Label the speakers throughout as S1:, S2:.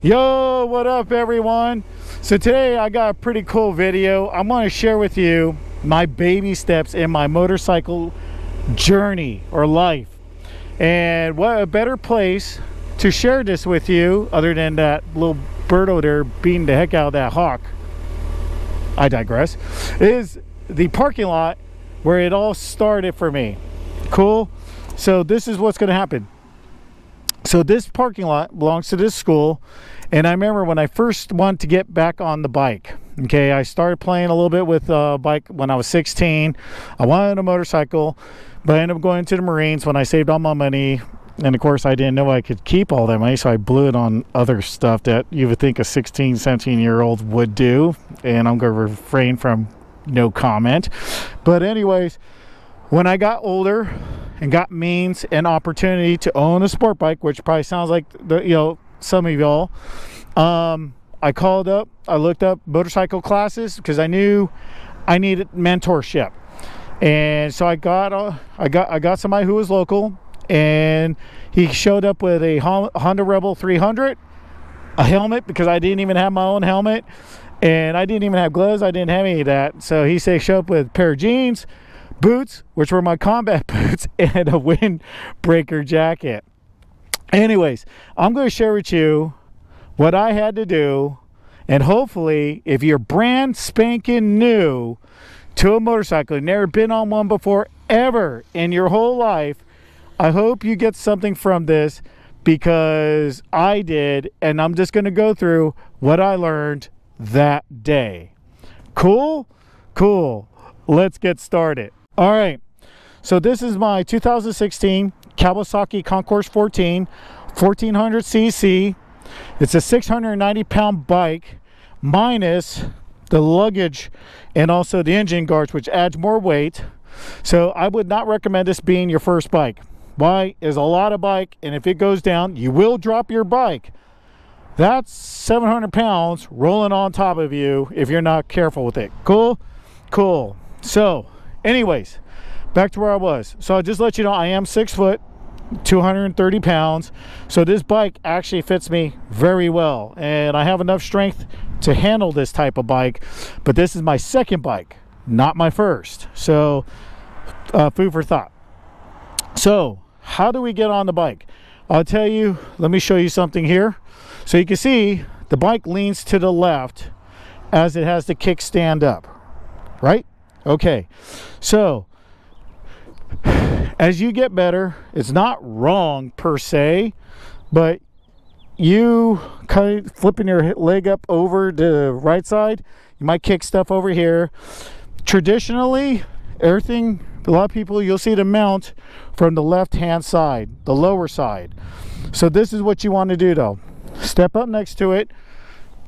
S1: Yo, what up everyone? So today I got a pretty cool video. I'm going to share with you my baby steps in my motorcycle journey or life. And what a better place to share this with you other than that little birdo there beating the heck out of that hawk. I digress. Is the parking lot where it all started for me. Cool? So this is what's going to happen. So this parking lot belongs to this school, and I remember when I first wanted to get back on the bike. Okay, I started playing a little bit with a bike when I was 16. I wanted a motorcycle, but I ended up going to the Marines when I saved all my money. And of course I didn't know I could keep all that money, so I blew it on other stuff that you would think a 16, 17-year-old would do. And I'm going to refrain from no comment. But anyways, when I got older and got means and opportunity to own a sport bike, which probably sounds like some of y'all, I called up, I looked up motorcycle classes because I knew I needed mentorship. And so I got somebody who was local, and he showed up with a Honda Rebel 300, a helmet because I didn't even have my own helmet, and I didn't even have gloves. I didn't have any of that. So he said show up with a pair of jeans, boots, which were my combat boots, and a windbreaker jacket. Anyways, I'm going to share with you what I had to do, and hopefully if you're brand spanking new to a motorcycle and never been on one before ever in your whole life, I hope you get something from this, because I did, and I'm just going to go through what I learned that day. Cool? Cool. Let's get started. All right, so this is my 2016 Kawasaki Concours 14, 1400 cc. It's a 690-pound bike minus the luggage and also the engine guards, which adds more weight. So I would not recommend this being your first bike. Why? Is a lot of bike, and if it goes down, you will drop your bike. That's 700 pounds rolling on top of you if you're not careful with it. Cool? Cool. So anyways, back to where I was. So I'll just let you know I am 6 foot, 230 pounds. So this bike actually fits me very well, and I have enough strength to handle this type of bike. But this is my second bike, not my first. So food for thought. So how do we get on the bike? I'll tell you, let me show you something here. So you can see the bike leans to the left as it has the kickstand up, right? Okay, so as you get better, it's not wrong per se, but you kind of flipping your leg up over the right side, you might kick stuff over here. Traditionally, everything, a lot of people, you'll see the mount from the left hand side, the lower side. So this is what you want to do though. Step up next to it,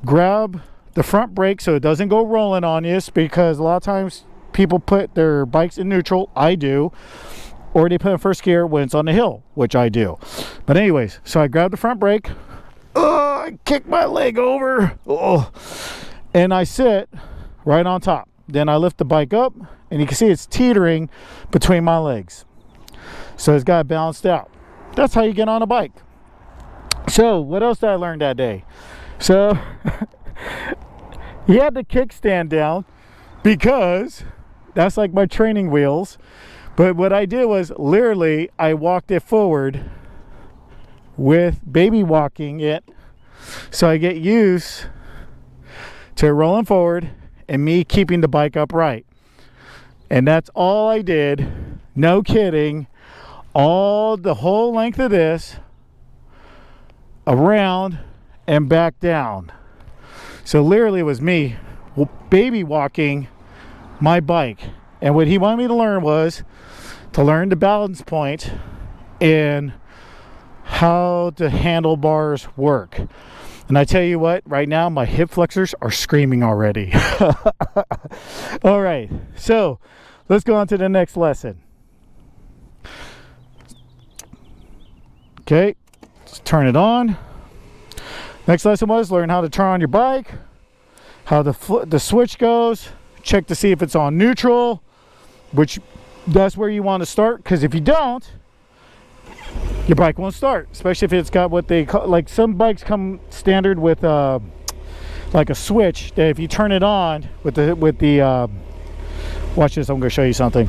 S1: grab the front brake so it doesn't go rolling on you, because a lot of times people put their bikes in neutral. I do. Or they put in first gear when it's on the hill, which I do. But anyways, so I grab the front brake. I kick my leg over. And I sit right on top. Then I lift the bike up, and you can see it's teetering between my legs. So it's got balanced out. That's how you get on a bike. So what else did I learn that day? So you had the kickstand down, because that's like my training wheels. But what I did was literally I walked it forward with baby walking it, so I get used to rolling forward and me keeping the bike upright. And that's all I did, no kidding, the whole length of this, around and back down. So literally it was me baby walking my bike. And what he wanted me to learn was to learn the balance point and how the handlebars work. And I tell you what, right now my hip flexors are screaming already. All right, so let's go on to the next lesson. Okay, let's turn it on. Next lesson was learn how to turn on your bike, how the switch goes, check to see if it's on neutral, which that's where you want to start, because if you don't, your bike won't start, especially if it's got what they call, like some bikes come standard with like a switch that if you turn it on with the watch this, I'm going to show you something,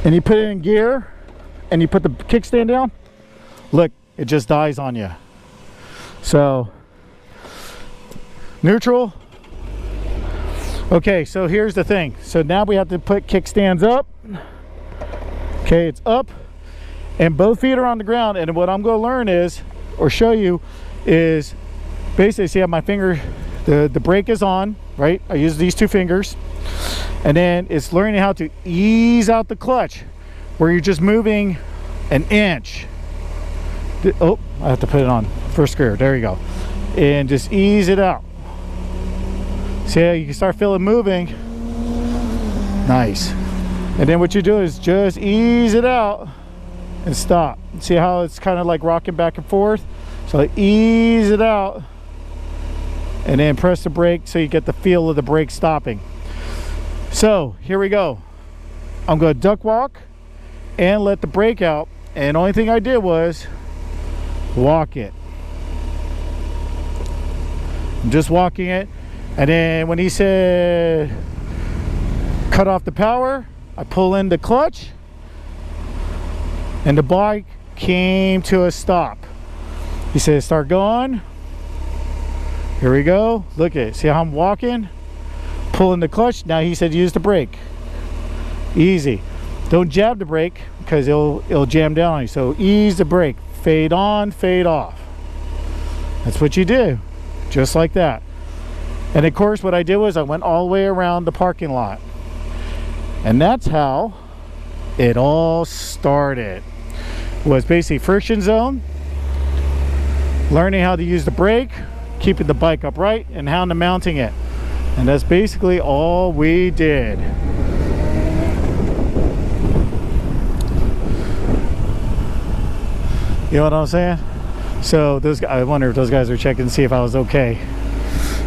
S1: and you put it in gear and you put the kickstand down, look, it just dies on you. So neutral. Okay, so here's the thing. So now we have to put kickstands up. Okay, it's up and both feet are on the ground, and what I'm going to learn is, or show you, is basically, see how my finger, the brake is on, right? I use these two fingers, and then it's learning how to ease out the clutch where you're just moving an inch. Oh, I have to put it on first gear, there you go, and just ease it out. See how you can start feeling moving. Nice. And then what you do is just ease it out and stop. See how it's kind of like rocking back and forth? So ease it out and then press the brake so you get the feel of the brake stopping. So here we go. I'm going to duck walk and let the brake out, and the only thing I did was walk it. I'm just walking it, and then when he said cut off the power, I pull in the clutch and the bike came to a stop. He said start going. Here we go. Look at it. See how I'm walking? Pulling the clutch. Now he said use the brake. Easy. Don't jab the brake because it'll jam down on you. So ease the brake. Fade on, fade off. That's what you do. Just like that. And of course what I did was I went all the way around the parking lot. And that's how it all started. Was basically friction zone, learning how to use the brake, keeping the bike upright, and how to mounting it. And that's basically all we did. You know what I'm saying? So those guys, I wonder if those guys are checking to see if I was okay.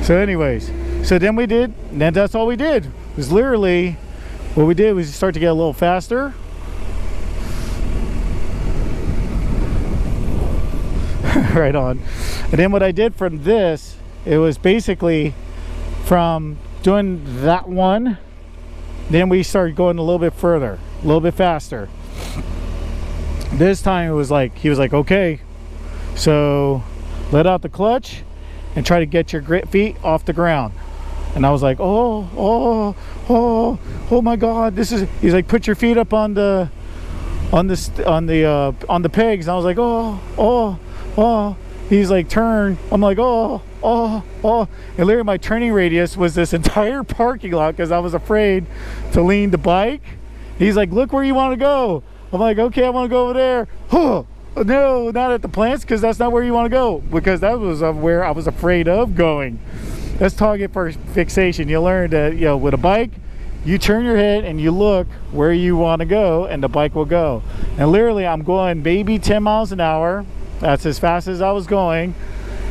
S1: So anyways, so then we did, and then that's all we did. It was literally, what we did was start to get a little faster. Right on. And then what I did from this, it was basically from doing that one, then we started going a little bit further, a little bit faster. This time it was like, he was like, okay, so let out the clutch and try to get your feet off the ground. And I was like, oh my God, this is, he's like, put your feet up on the pegs. And I was like, oh. He's like, turn. I'm like, oh. And literally my turning radius was this entire parking lot because I was afraid to lean the bike. He's like, look where you want to go. I'm like, okay, I want to go over there. Oh, no, not at the plants, because that's not where you want to go, because that was where I was afraid of going. That's target fixation. You learn that, you know, with a bike, you turn your head and you look where you want to go, and the bike will go. And literally, I'm going maybe 10 miles an hour. That's as fast as I was going.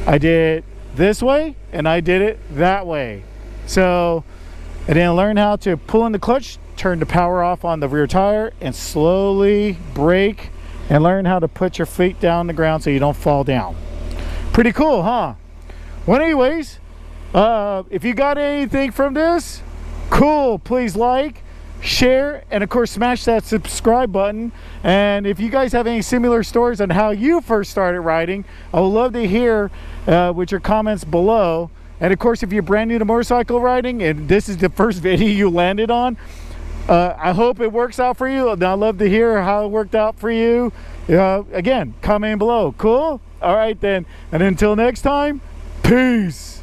S1: I did it this way and I did it that way. So I then learned how to pull in the clutch, turn the power off on the rear tire, and slowly brake, and learn how to put your feet down on the ground so you don't fall down. Pretty cool, huh? Well, anyways, if you got anything from this, cool, please like, share, and of course smash that subscribe button. And if you guys have any similar stories on how you first started riding, I would love to hear with your comments below. And of course, if you're brand new to motorcycle riding and this is the first video you landed on, I hope it works out for you. I'd love to hear how it worked out for you. Again, comment below. Cool? All right then, and until next time, peace.